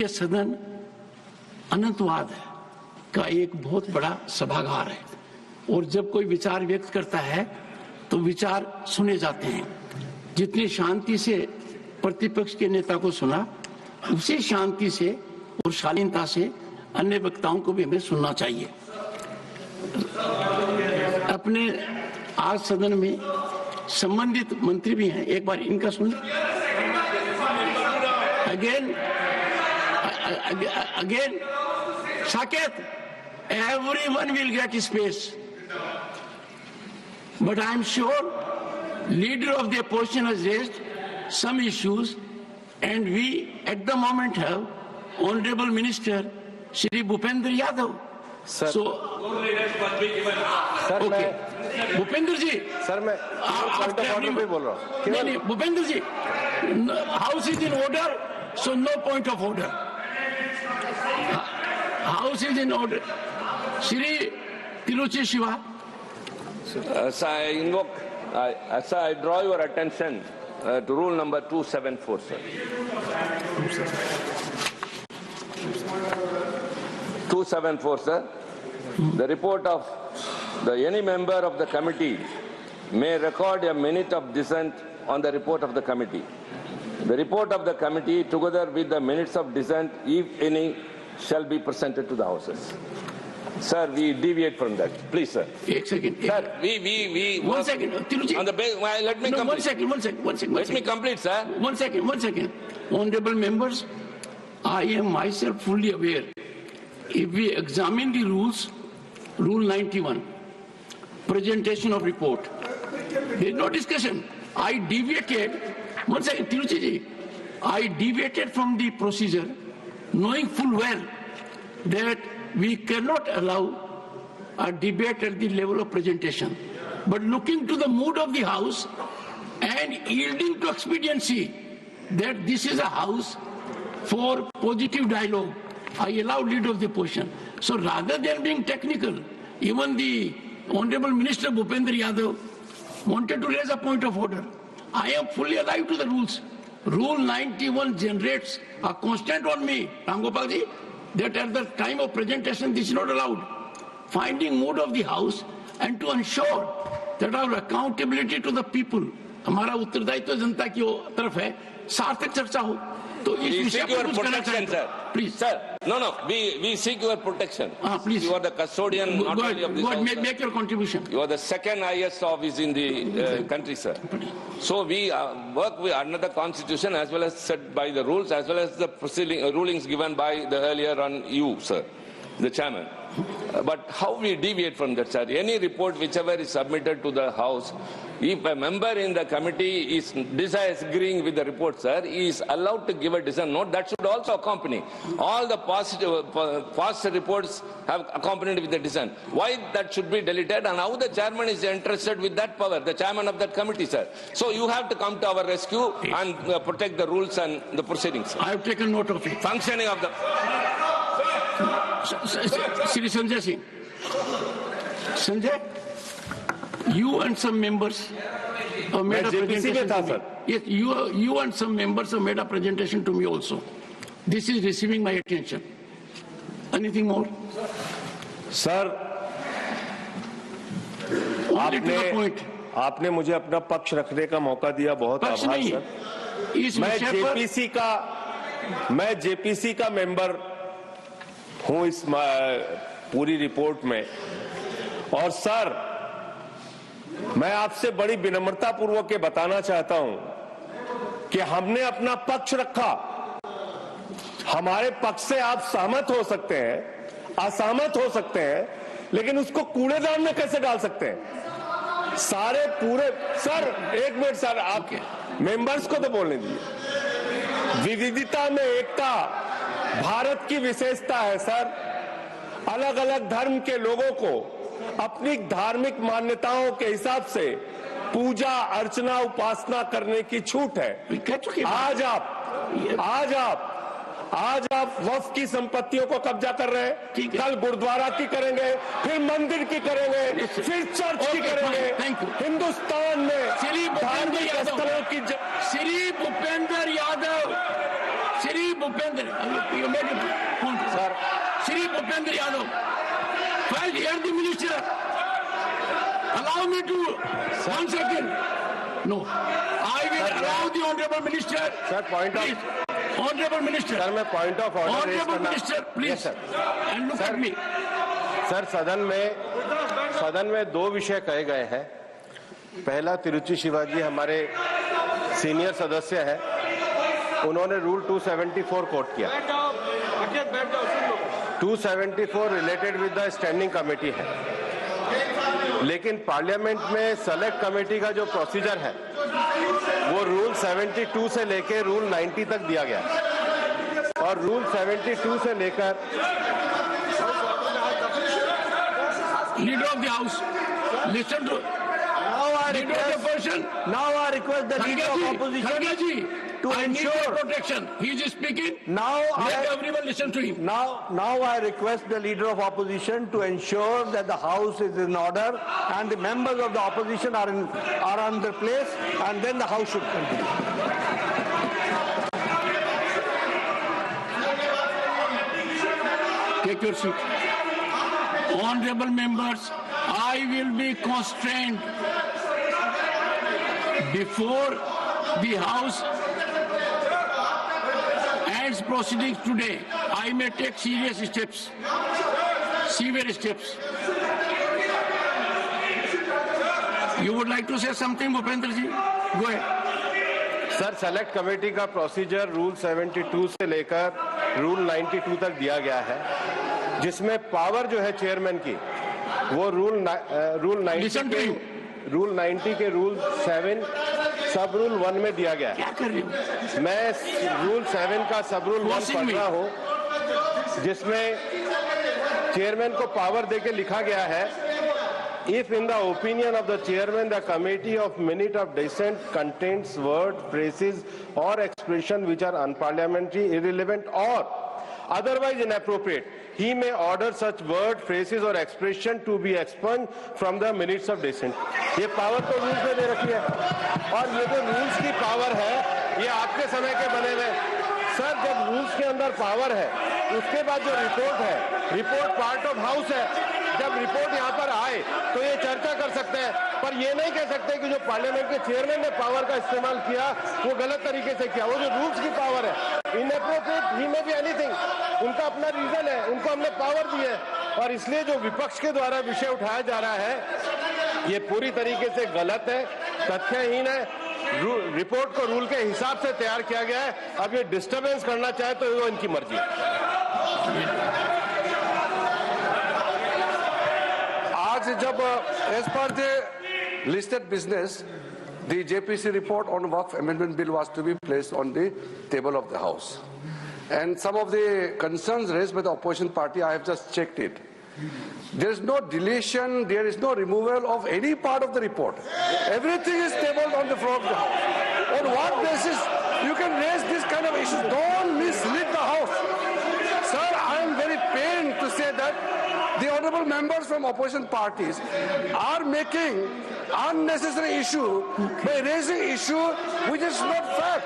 ये सदन अनंतवाद का एक बहुत बड़ा सभागार है और जब कोई विचार व्यक्त करता है तो विचार सुने जाते हैं। जितनी शांति से प्रतिपक्ष के नेता को सुना, उसी शांति से और शालीनता से अन्य वक्ताओं को भी हमें सुनना चाहिए। अपने आज सदन में संबंधित मंत्री भी हैं, एक बार इनका सुन। Again, Saket, everyone will get space. But I am sure leader of the opposition has raised some issues and we at the moment have Honorable Minister Shri Bhupendra Yadav. Sir. So, sir okay. Bhupendra ji sir मैं point of order पे बोल रहा हूँ। नहीं Bhupendra ji, house is in order, so no point of order. House is in order. Shri Tiruchi Siva. Sir, I invoke, sir, I draw your attention to rule number 274, sir. 274, sir. The report of any member of the committee may record a minute of dissent on the report of the committee. The report of the committee, together with the minutes of dissent, if any, shall be presented to the houses. Sir, we deviate from that. Please, sir. एक second Sir, we one second, Tiruchi. on the base, well, let me No, complete. one second. Let me complete, sir. One second. Honorable members, I am myself fully aware. If we examine the rules, Rule 91, presentation of report, there is no discussion. I deviated, one second, Tiruchi ji, I deviated from the procedure, knowing full well that we cannot allow a debate at the level of presentation. But looking to the mood of the House and yielding to expediency that this is a House for positive dialogue, I allow leader of the opposition. So rather than being technical, even the Honorable Minister Bhupendra Yadav wanted to raise a point of order. I am fully alive to the rules. Rule 91 generates a constraint on me, Ramgopal ji, that at the time of presentation this is not allowed. Finding mood of the House and to ensure that our accountability to the people, हमारा उत्तरदायित्व जनता की तरफ है, सार्थक चर्चा हो। तो इस We विषय seek पर your कुछ कहना protection, चाहते sir. हैं। Please. Sir, no, we seek your protection. Please. You are the custodian not Go only of this ahead, house, sir. make your contribution. You are the second highest office in the country, sir. So we work under the constitution as well as set by the rules, as well as the rulings given by the earlier on you, sir, the chairman. But how we deviate from that, sir? Any report whichever is submitted to the House, if a member in the committee is disagreeing with the report, sir, he is allowed to give a dissent note. That should also accompany. All the past reports have accompanied with the dissent. Why that should be deleted and how the chairman is entrusted with that power, the chairman of that committee, sir. So you have to come to our rescue and protect the rules and the proceedings, sir. I have taken note of it. Functioning of the... Shri Sanjay Singh. Sanjay, you and some members have made a presentation to me. Yes, you and some members have made a presentation to me also. This is receiving my attention. Anything more? Sir, आपने मुझे अपना पक्ष रखने का मौका दिया, बहुत आभार सर। मैं जेपीसी का मेंबर हूं इस पूरी रिपोर्ट में। और सर, मैं आपसे बड़ी विनम्रता पूर्वक बताना चाहता हूं कि हमने अपना पक्ष रखा। हमारे पक्ष से आप सहमत हो सकते हैं, असहमत हो सकते हैं, लेकिन उसको कूड़ेदान में कैसे डाल सकते हैं? सारे पूरे सर, एक मिनट सर, आप मेंबर्स को तो बोलने दीजिए। विविधता में एकता भारत की विशेषता है सर। अलग अलग धर्म के लोगों को अपनी धार्मिक मान्यताओं के हिसाब से पूजा अर्चना उपासना करने की छूट है। आज आप वक्फ की संपत्तियों को कब्जा कर रहे हैं, कल गुरुद्वारा की करेंगे, फिर मंदिर की करेंगे, फिर चर्च की करेंगे। हिंदुस्तान में धार्मिक स्थलों की Shri Bhupendra Yadav Shri Bhupendra, you made it. Sir. Shri Bhupendra Yadav, first hear the minister. Allow me to, 1 second. No, I will allow the honorable minister. Sir, point of. Please. Honorable minister. Sir मैं point of order raise Honorable करना minister, please. And look at me. Sir सदन में दो विषय कहे गए हैं। पहला, तिरुचि शिवाजी हमारे सीनियर सदस्य हैं, उन्होंने रूल 274 कोट किया। 274 related with the standing committee है, लेकिन पार्लियामेंट में सेलेक्ट कमेटी का जो प्रोसीजर है वो रूल 72 से लेकर रूल 90 तक दिया गया, और रूल 72 से लेकर Leader of the House, listen to. Leader of the opposition. Now I request the leader of opposition to I need your ensure. protection. He is speaking. Now Let I everyone listen to him. now I request the leader of opposition to ensure that the house is in order and the members of the opposition are on their place, and then the house should continue. Take your seat. Honorable members, I will be constrained before the House ends proceedings today. I may take serious steps, severe steps. You would like to say something, Bhupendra ji? Go ahead. Sir, select committee का procedure rule 72 से लेकर rule 92 तक दिया गया है, जिसमें power जो है चेयरमैन की वो रूल 90 के रूल 7 सब रूल 1 में दिया गया है। क्या कर रहे हो? मैं रूल 7 का सब रूल 1 पढ़ रहा हूँ, जिसमें चेयरमैन को पावर देके लिखा गया है, if in the opinion of the chairman the committee of minute of dissent contains word, phrases or expression which are unparliamentary, irrelevant or otherwise inappropriate, he may order such word, phrases or expression to be expunged from the minutes of dissent. ये power तो rules में दे रखी है, और ये जो rules की power है ये आपके समय के बने हुए। सर, जब रूल्स के अंदर पावर है, उसके बाद जो रिपोर्ट है, रिपोर्ट पार्ट ऑफ हाउस है, जब रिपोर्ट यहाँ पर आए तो ये चर्चा कर सकते हैं, पर ये नहीं कह सकते कि जो पार्लियामेंट के चेयरमैन ने पावर का इस्तेमाल किया वो गलत तरीके से किया। वो जो रूल्स की पावर है, इनएप्रोप्रिएट ही में बी एनीथिंग, उनका अपना रीजन है, उनको हमने पावर दी है, और इसलिए जो विपक्ष के द्वारा विषय उठाया जा रहा है ये पूरी तरीके से गलत है, तथ्यहीन है। रिपोर्ट को रूल के हिसाब से तैयार किया गया है। अब ये डिस्टर्बेंस करना चाहे तो वो इनकी मर्जी है। आज जब as per the listed business, the JPC report on Waqf Amendment Bill was to be placed on the table of the House. And some of the concerns raised by the opposition party, I have just checked it. There is no deletion, there is no removal of any part of the report. Everything is tabled on the floor of the House. On what basis you can raise this kind of issues? Don't mislead the House. Sir, I am very pained to say that the honorable members from opposition parties are making unnecessary issue by raising issue which is not fact.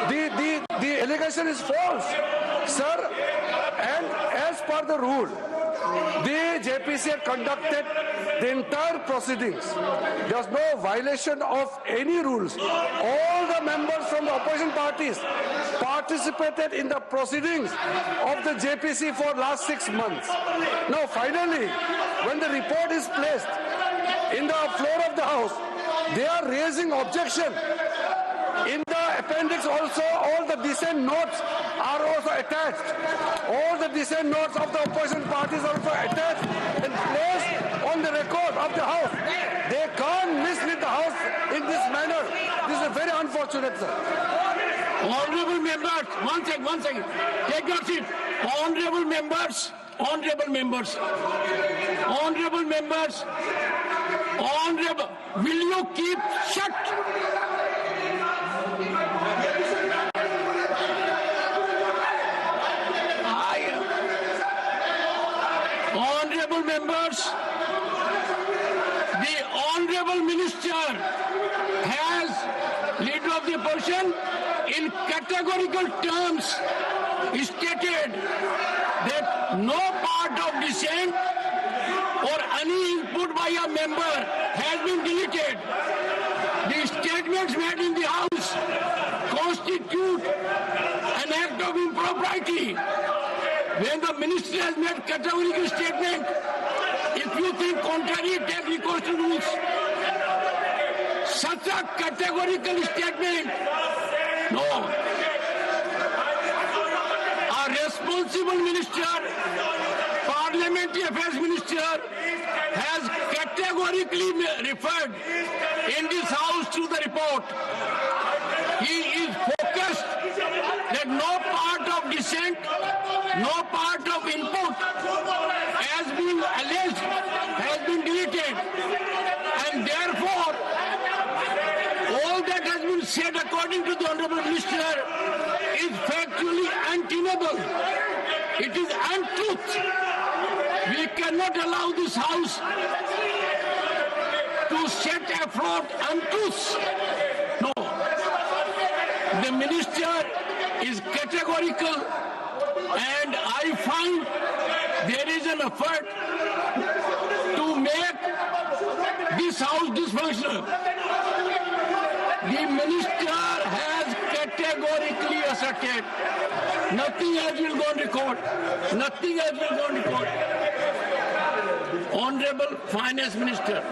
The allegation is false, sir. And as per the rule, the JPC had conducted the entire proceedings. There was no violation of any rules. All the members from the opposition parties participated in the proceedings of the JPC for last 6 months. Now finally, when the report is placed in the floor of the House, they are raising objection. In the appendix also, all the dissent notes are also attached. All the dissent notes of the opposition parties are also attached and placed on the record of the House. They can't mislead the House in this manner. This is very unfortunate, sir. Honorable members, one second. Take your seat. Honorable members, will you keep shut? Honorable members, the Honorable Minister has Leader of the opposition, in categorical terms, stated that no part of dissent or any input by a member has been deleted. The statements made in the House constitute an act of impropriety. When the minister has made categorical statement, if you think contrary, take recourse to rules. Such a categorical statement, no. A responsible minister, parliamentary affairs minister, has categorically referred in this House to the report. He is focused that no part of dissent, no part of input has been alleged, has been deleted. And therefore, all that has been said according to the Honorable Minister is factually untenable. It is untruth. We cannot allow this House to set afloat untruths. No. The Minister is categorical, and I find there is an effort to make this House dysfunctional. The Minister has categorically asserted nothing else will go on record. Nothing else will go on record. Honorable Finance Minister.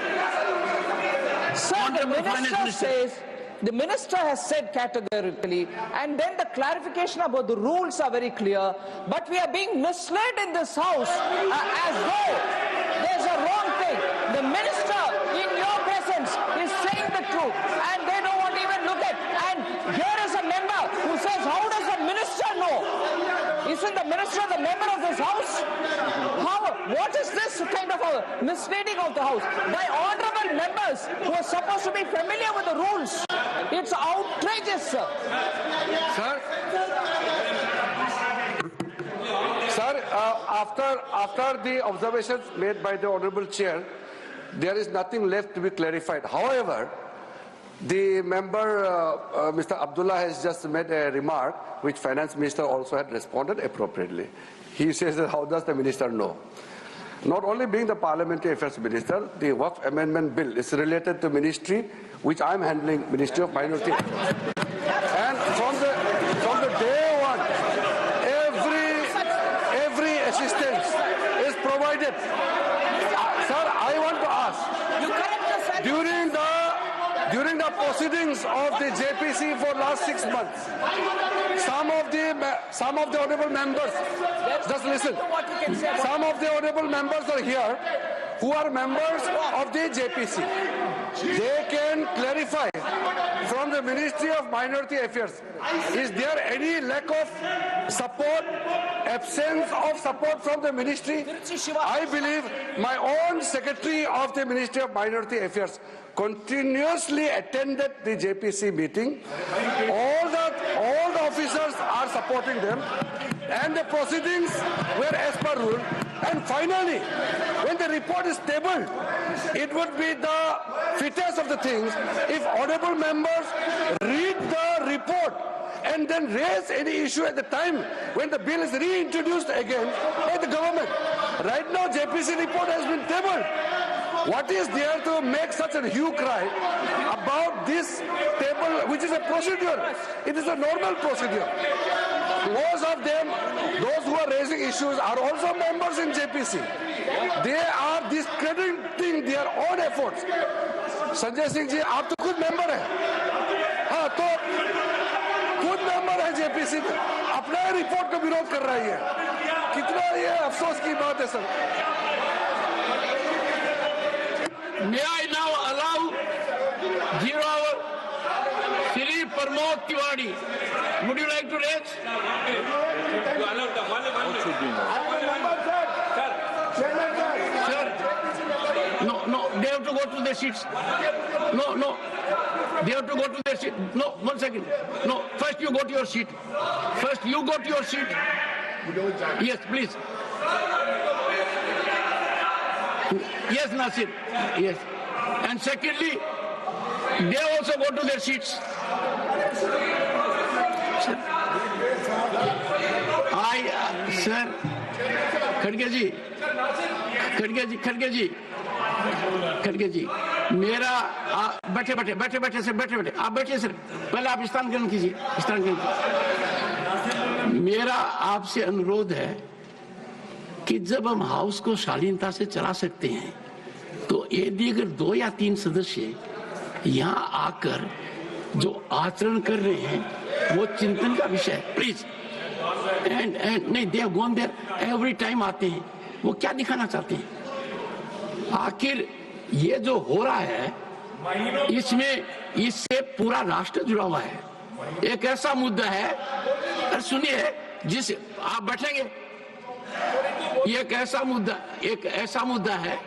Sir, Honorable Finance Minister. The minister has said categorically, and then the clarification about the rules are very clear, but we are being misled in this House as though there's a wrong thing. The minister, in your presence, is saying the truth, and they don't want to even look at. And here is a member who says, how does a minister know? Isn't the minister the member of this House? What is this kind of a misleading of the House? By honorable members who are supposed to be familiar with the rules. It's outrageous, sir. Sir, after the observations made by the Honorable Chair, there is nothing left to be clarified. However, the member, Mr. Abdullah, has just made a remark which Finance Minister also had responded appropriately. He says that how does the Minister know? Not only being the Parliamentary Affairs Minister, the Waqf Amendment Bill is related to ministry which I am handling, Ministry of Minority Affairs. And from the day one, every assistance is provided. Sir, I want to ask, during the proceedings of the JPC for last 6 months, some of the honourable members, just listen, some of the honourable members are here who are members of the JPC. They can clarify from the Ministry of Minority Affairs, is there any lack of support, absence of support from the ministry? I believe my own Secretary of the Ministry of Minority Affairs continuously attended the JPC meeting. All the officers are supporting them, and the proceedings were as per rule. And finally, when the report is tabled, it would be the fittest of the things if honourable members read the report and then raise any issue at the time when the bill is reintroduced again by the government. Right now, JPC report has been tabled. What is there to make such a hue cry about this table, which is a procedure? It is a normal procedure. Most of them, those who are raising issues, are also members in JPC. They are discrediting their own efforts. Sanjay Singh ji, आप तो खुद member हैं, हाँ तो खुद member है JPC में, अपना रिपोर्ट का विरोध कर रही है. कितना ये अफसोस की बात है sir. May I now allow 0-hour Shri Pramod Tiwari. Would you like to raise? You allow the one should be Sir. No, they have to go to their seats. No, they have to go to their seat. No, 1 second. No, first you go to your seat. First you go to your seat. Yes, please. Yes, Nasir. Yes. And secondly, they also go to their seats. Sir खड़गे जी मेरा बैठे sir बैठे आप बैठिए sir, पहले आप स्थान ग्रहण कीजिए। मेरा आपसे अनुरोध है कि जब हम हाउस को शालीनता से चला सकते हैं तो यदि अगर 2 या 3 सदस्य यहाँ आकर जो आचरण कर रहे हैं वो चिंतन का विषय है, प्लीज। एंड नहीं, they have gone there every time आते हैं, वो क्या दिखाना चाहते हैं? आखिर ये जो हो रहा है इससे पूरा राष्ट्र जुड़ा हुआ है। एक ऐसा मुद्दा है, अरे सुनिए, जिस आप बैठेंगे, एक ऐसा मुद्दा है